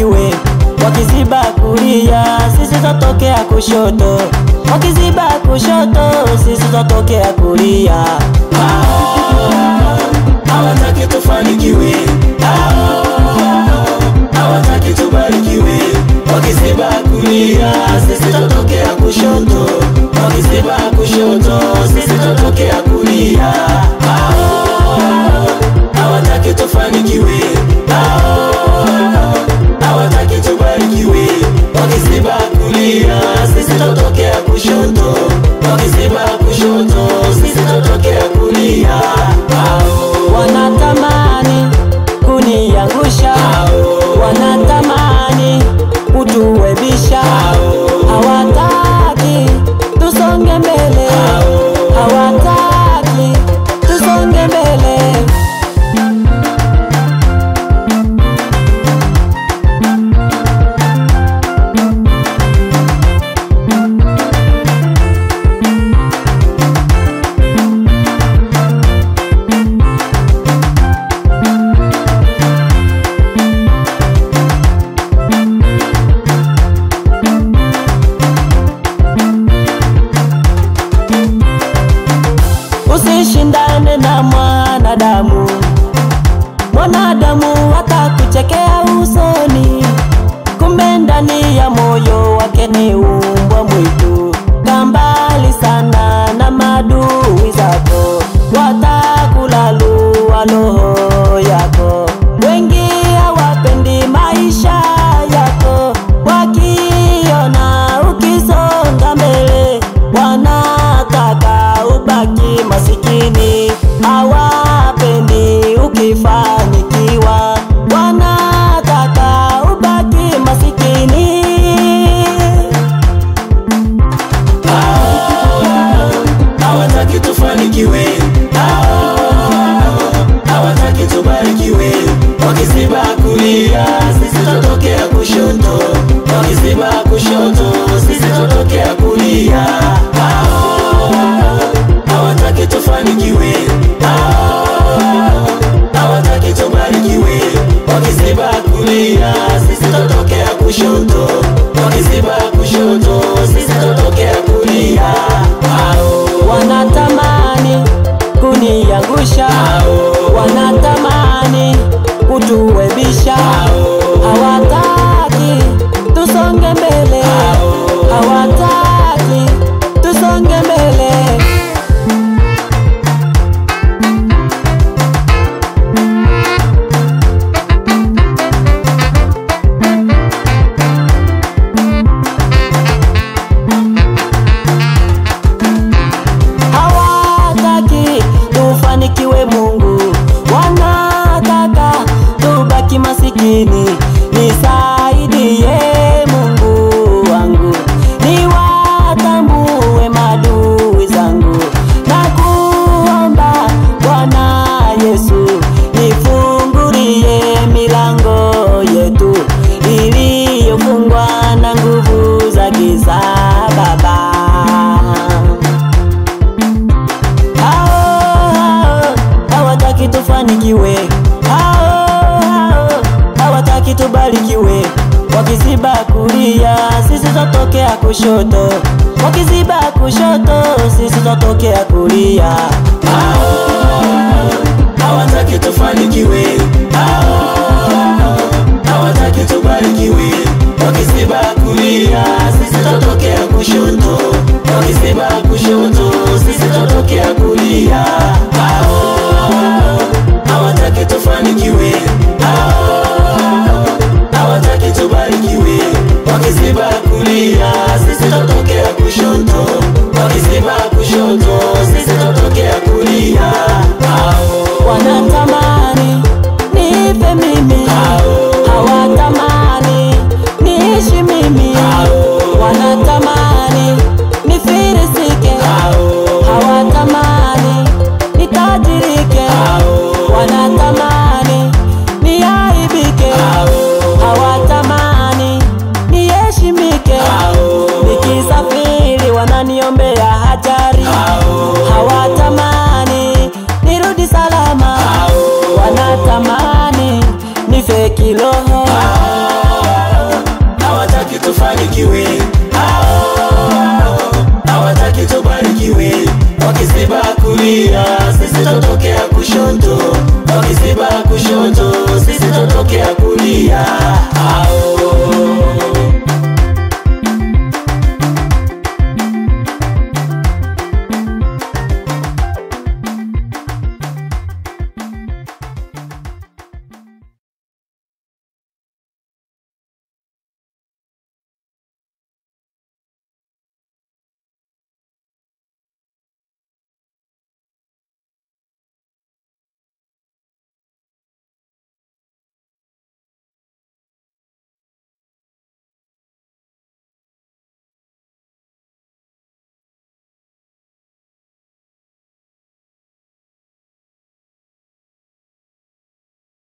tufanikiwe. Wakiziba kulia, sisi tutokea kushoto. Wakiziba kushoto, sisi tutokea kulia. Hawataki tufanikiwe, hawataki tubarikiwe. Wakiziba kulia, sisi tutokea kushoto. Wakiziba kushoto, sisi tutokea kulia. Hawataki tufanikiwe, hawataki tubarikiwe. Wakiziba kulia, sisi tutokea kushoto. Wakiziba kushoto, sisi tutokea kulia. Wanatamani kuniangusha, wanatamani kutuwebisha. Hawataki tusonge mbele, hawataki tusonge mbele. Usishindane na mwanadamu, mwanadamu atakuchekea usoni, kumbe ndani ya moyo wake ni umbwa mwitu. Kambali sana na maadui zako, watakulalua roho yako. Wengi hawapendi maisha yako, wakiona ukisonga mbele wanataka ubaki masikini. Hawapendi ukifanikiwa, wanataka ubaki masikini. Hawataki tufanikiwe, hawataki tubarikiwe. Wakiziba kulia, sisi tutokea kushoto. Wakiziba kushoto, sisi tutokea kulia. Hawataki tufanikiwe, hawataki tubarikiwe. Wakiziba kulia, sisi tutokea kushoto. Wakiziba kushoto, sisi tutokea kulia. Wanatamani kuniangusha, wanatamani kutuwebisha. Hawataki tusonge mbele, hawataki tusonge mbele. Hawataki tufanikiwe Mungu, wanataka tubaki masikini. Nisaidie Mungu wangu, niwatambue maadui zangu. Nakuomba Bwana Yesu, nifungulie milango yetu iliyofungwa na nguvu za giza Baba. Hawataki tufanikiwe, hawataki tubarikiwe. Wakiziba kulia, sisi tutokea kushoto. Wakiziba kushoto, sisi tutokea kulia. Hawataki tufanikiwe, hawataki tubarikiwe. Wakiziba kulia, sisi tutokea kushoto. Wakiziba kushoto, sisi tutokea kulia. Hawataki tufanikiwe, hawataki tubarikiwe. Wakiziba kulia, sisi tutokea kushoto.